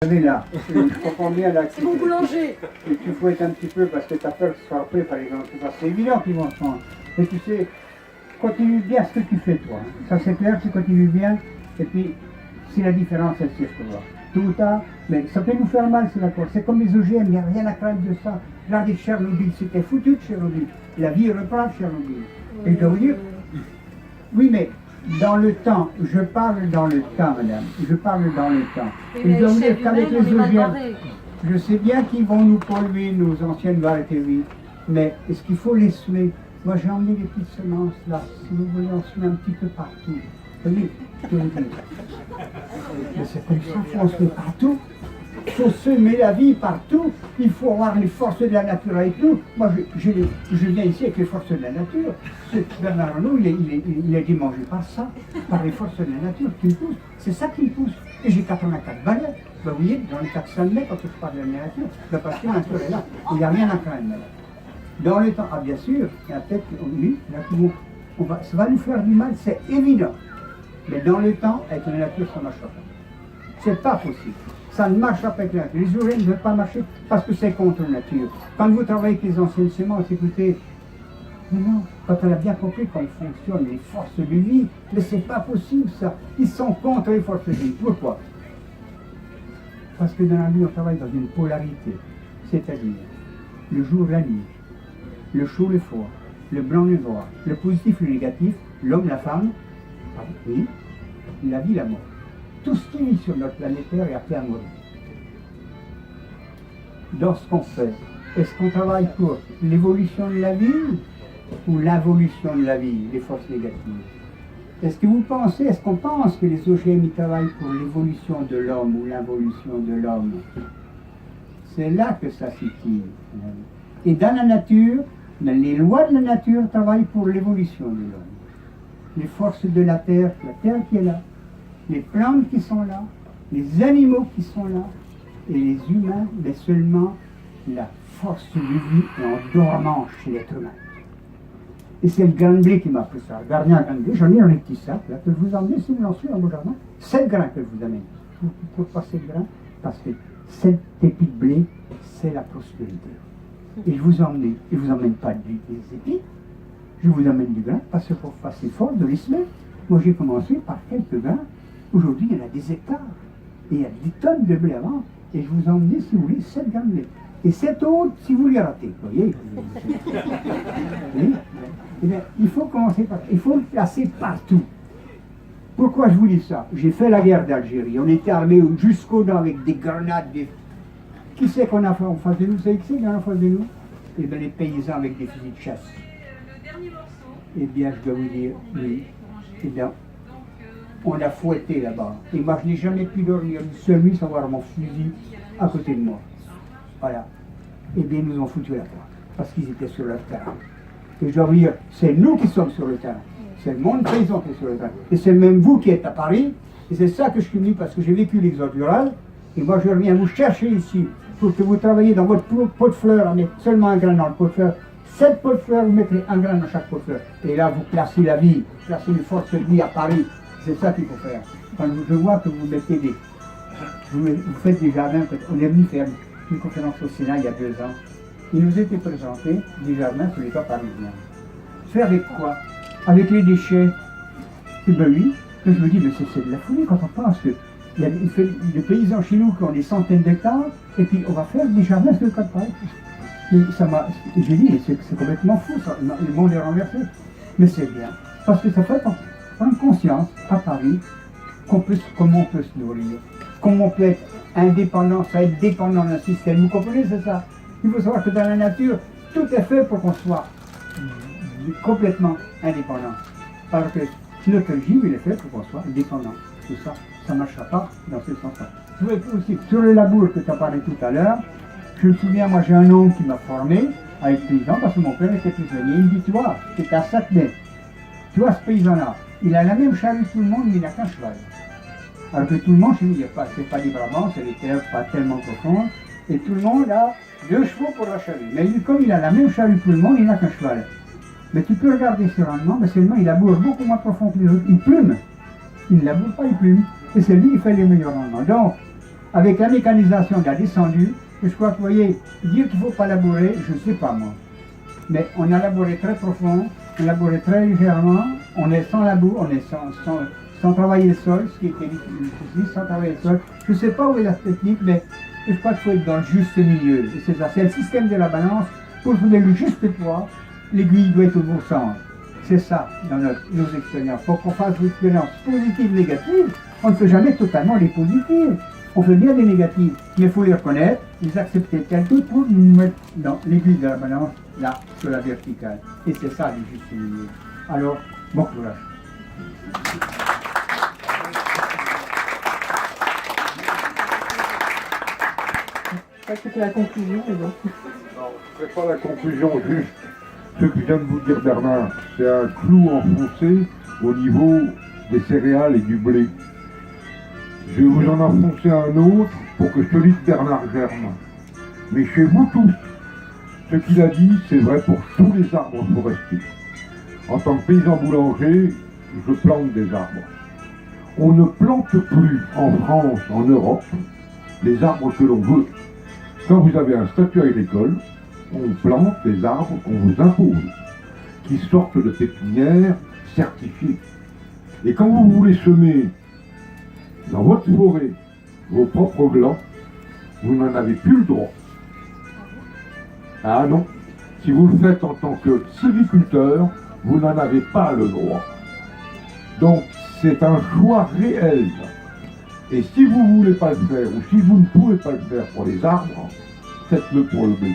Là, je comprends bien là. C'est mon boulanger. Et tu fouettes un petit peu parce que tu as peur que ce soit après, par exemple. C'est évident qu'ils vont se prendre. Et tu sais, continue bien ce que tu fais, toi. Ça, c'est clair, tu continues bien. Et puis, si la différence, elle s'y trouve. Tout ou tard, mais ça peut nous faire mal, c'est d'accord. C'est comme les OGM, il n'y a rien à craindre de ça. Regardez Tchernobyl, c'était foutu de Tchernobyl. La vie reprend de Tchernobyl. Et je dois vous dire, oui, mais dans le temps, je parle dans le temps, madame, je parle dans le temps. Et je dois vous dire qu'avec les OGM, je sais bien qu'ils vont nous polluer, nos anciennes variétés, oui, mais est-ce qu'il faut les semer? Moi, j'ai emmené des petites semences là, si vous voulez en semer un petit peu partout. Vous voyez, je vous dis. Mais c'est comme ça, il faut en semer partout. Il faut semer la vie partout. Il faut avoir les forces de la nature avec nous. Moi, je viens ici avec les forces de la nature. Bernard Arnault, il a été mangé par ça, par les forces de la nature qui me poussent. C'est ça qui me pousse. Et j'ai 84 balais. Ben, vous voyez, j'en ai 400 mètres quand je parle de la nature. Ben, parce que la nature est là. Il n'y a rien à craindre. Dans le temps, ah bien sûr, il y a peut-être, oui, là, ça va nous faire du mal, c'est évident. Mais dans le temps, avec la nature, ça ne marchera pas. C'est pas possible. Ça ne marchera pas avec la nature. Les oreilles ne veulent pas marcher parce que c'est contre la nature. Quand vous travaillez avec les anciennes semences, écoutez, mais non, quand on a bien compris comment fonctionnent les forces de vie, mais c'est pas possible ça. Ils sont contre les forces de vie. Pourquoi? Parce que dans la vie, on travaille dans une polarité. C'est-à-dire, le jour, la nuit, le chaud, le froid, le blanc, le noir, le positif, le négatif, l'homme, la femme, oui, la vie, la mort. Tout ce qui vit sur notre planète Terre est appelé à mourir. Dans ce qu'on fait, est-ce qu'on travaille pour l'évolution de la vie ou l'involution de la vie, les forces négatives? Est-ce que vous pensez, est-ce qu'on pense que les OGM travaillent pour l'évolution de l'homme ou l'involution de l'homme? C'est là que ça s'étire. Et dans la nature, les lois de la nature travaillent pour l'évolution de l'homme. Les forces de la terre qui est là, les plantes qui sont là, les animaux qui sont là, et les humains, mais seulement la force de vie est en dormant chez l'être humain. Et c'est le grain de blé qui m'a appris ça. Regardez un grain de blé, j'en ai dans les petits sacs, là, que je vous emmène si vous en suivez dans mon jardin. 7 grains que je vous amène. Pourquoi 7 grains? Parce que 7 épis de blé, c'est la prospérité. Et je vous emmène pas des épis, je vous amène du grain, parce qu'il faut faire fort de les semer. Moi j'ai commencé par quelques grains, aujourd'hui il y en a des hectares, et il y a des tonnes de blé avant, et je vous emmène, si vous voulez, 7 grains de blé. Et 7 autres, si vous les ratez, vous voyez. Eh bien, il faut commencer par, il faut le placer partout. Pourquoi je vous dis ça? J'ai fait la guerre d'Algérie, on était armés jusqu'aux dents avec des grenades, Qui c'est qu'on a fait en face de nous? Vous savez qui c'est qu'il y a en face de nous? Eh bien, les paysans avec des fusils de chasse. Le dernier morceau. Eh bien, je dois vous dire, oui. Eh bien, on a fouetté là-bas. Et moi, je n'ai jamais pu dormir une seule nuit sans avoir mon fusil à côté de moi. Voilà. Eh bien, ils nous ont foutu la porte. Parce qu'ils étaient sur leur terrain. Et je dois vous dire, c'est nous qui sommes sur le terrain. C'est le monde paysan qui est sur le terrain. Et c'est même vous qui êtes à Paris. Et c'est ça que je suis venu parce que j'ai vécu l'exode rural. Et moi, je reviens vous chercher ici pour que vous travailliez dans votre pot de fleurs, à mettre seulement un grain dans le pot de fleurs. 7 pots de fleurs, vous mettrez un grain dans chaque pot de fleurs. Et là, vous placez la vie, vous placez une force de vie à Paris. C'est ça qu'il faut faire. Quand je vois que vous mettez vous faites des jardins, on est venu faire une conférence au Sénat il y a 2 ans. Il nous était présenté des jardins sur les toits parisiens. Faire avec quoi? Avec les déchets. Et ben oui, je me dis, mais c'est de la folie quand on pense que il y a des paysans chez nous qui ont des centaines d'hectares, et puis on va faire des jardins sur le cas de Paris. J'ai dit, mais c'est complètement fou, ça. Le monde est renversé. Mais c'est bien, parce que ça fait prendre conscience à Paris comment on peut se nourrir, comment on peut être indépendant, ça être dépendant d'un système. Vous comprenez, c'est ça? Il faut savoir que dans la nature, tout est fait pour qu'on soit complètement indépendant. Parce que notre régime, il est fait pour qu'on soit dépendant. Tout ça, ça ne marchera pas dans ce sens-là. Je voulais aussi, sur le labour que tu as parlé tout à l'heure, je me souviens, moi j'ai un oncle qui m'a formé avec paysan parce que mon père était prisonnier. Il me dit, tu vois, c'est à Saclay. Tu vois ce paysan-là, il a la même charrue que tout le monde, mais il n'a qu'un cheval. Alors que tout le monde, chez nous, c'est pas des Brabants, c'est des terres pas tellement profondes, et tout le monde a 2 chevaux pour la charrue. Mais lui, comme il a la même charrue que tout le monde, il n'a qu'un cheval. Mais tu peux regarder ce rendement, mais seulement il laboure beaucoup moins profond que les autres. Il plume. Il ne laboure pas, il plume. Et c'est lui qui fait les meilleurs rendements. Donc, avec la mécanisation qui a descendu, je crois que vous voyez, dire qu'il ne faut pas labourer, je ne sais pas moi. Mais on a labouré très profond, on a labouré très légèrement, on est sans labour, on est sans travailler le sol, ce qui était difficile, sans travailler le sol. Je ne sais pas où est la technique, mais je crois qu'il faut être dans le juste milieu. Et c'est ça, c'est le système de la balance. Pour trouver le juste poids, l'aiguille doit être au bon sens. C'est ça dans nos expériences. Pour qu'on fasse des expériences positives, négatives, on ne fait jamais totalement les positives. On fait bien des négatives, mais il faut les reconnaître, les accepter telles que pour nous mettre dans l'aiguille de la balance, là, sur la verticale. Et c'est ça le juste milieu. Alors, bon courage. C'était la conclusion, mais bon. Non, je ne ferai pas la conclusion, juste ce que vient de vous dire Bernard. C'est un clou enfoncé au niveau des céréales et du blé. Je vais vous en enfoncer un autre pour que celui de Bernard germe. Mais chez vous tous, ce qu'il a dit, c'est vrai pour tous les arbres forestiers. En tant que paysan boulanger, je plante des arbres. On ne plante plus en France, en Europe, les arbres que l'on veut. Quand vous avez un statut agricole, on plante des arbres qu'on vous impose, qui sortent de pépinières certifiées. Et quand vous voulez semer dans votre forêt vos propres glands, vous n'en avez plus le droit. Ah non, si vous le faites en tant que sylviculteur, vous n'en avez pas le droit. Donc c'est un choix réel. Et si vous ne voulez pas le faire, ou si vous ne pouvez pas le faire pour les arbres, faites-le pour le blé.